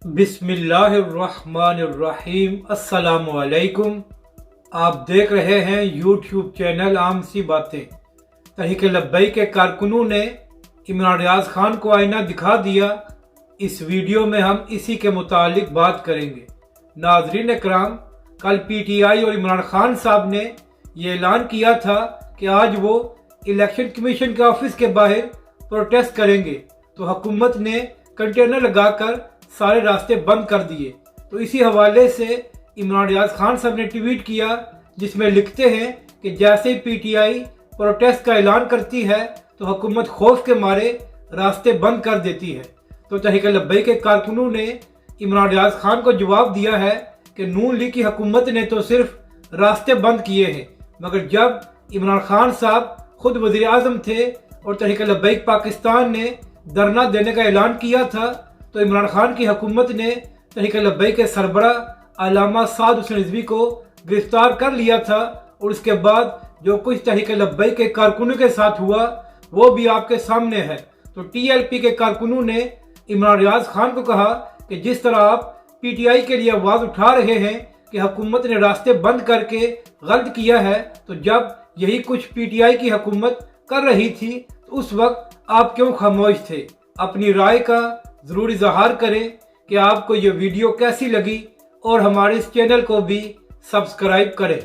बिस्मिल्लाहिर्रहमानिर्रहीम। अस्सलाम वालेकुम। आप देख रहे हैं यूट्यूब चैनल आम सी बातें। तहरीक लब्बैक के कारकुनों ने इमरान रियाज खान को आईना दिखा दिया। इस वीडियो में हम इसी के मुतालिक बात करेंगे। नाज़रीन इकराम, कल PTI और इमरान खान साहब ने ये ऐलान किया था कि आज वो इलेक्शन कमीशन के ऑफिस के बाहर प्रोटेस्ट करेंगे, तो हुकूमत ने कंटेनर लगाकर सारे रास्ते बंद कर दिए। तो इसी हवाले से इमरान रियाज खान साहब ने ट्वीट किया, जिसमें लिखते हैं कि जैसे ही PTI प्रोटेस्ट का ऐलान करती है तो हुकूमत खौफ के मारे रास्ते बंद कर देती है। तो तहरीक लब्बैक के कारकुनों ने इमरान रियाज खान को जवाब दिया है कि नून लीग की हुकूमत ने तो सिर्फ रास्ते बंद किए हैं, मगर जब इमरान खान साहब खुद वज़ीर आज़म थे और तहरीक लब्बैक पाकिस्तान ने धरना देने का ऐलान किया था, तो इमरान खान की हुकूमत ने तहरीक लब्बैक के सरबरा अल्लामा साद हुसैन रिजवी को गिरफ्तार कर लिया था। और उसके बाद जो कुछ तहरीक लब्बैक के कारकुनों के साथ हुआ वो भी आपके सामने है। तो TLP के कारकुनों ने इमरान रियाज खान को कहा कि जिस तरह आप PTI के लिए आवाज़ उठा रहे हैं कि हुकूमत ने रास्ते बंद करके गलत किया है, तो जब यही कुछ PTI की हुकूमत कर रही थी तो उस वक्त आप क्यों खामोश थे? अपनी राय का ज़रूर इजहार करें कि आपको ये वीडियो कैसी लगी और हमारे इस चैनल को भी सब्सक्राइब करें।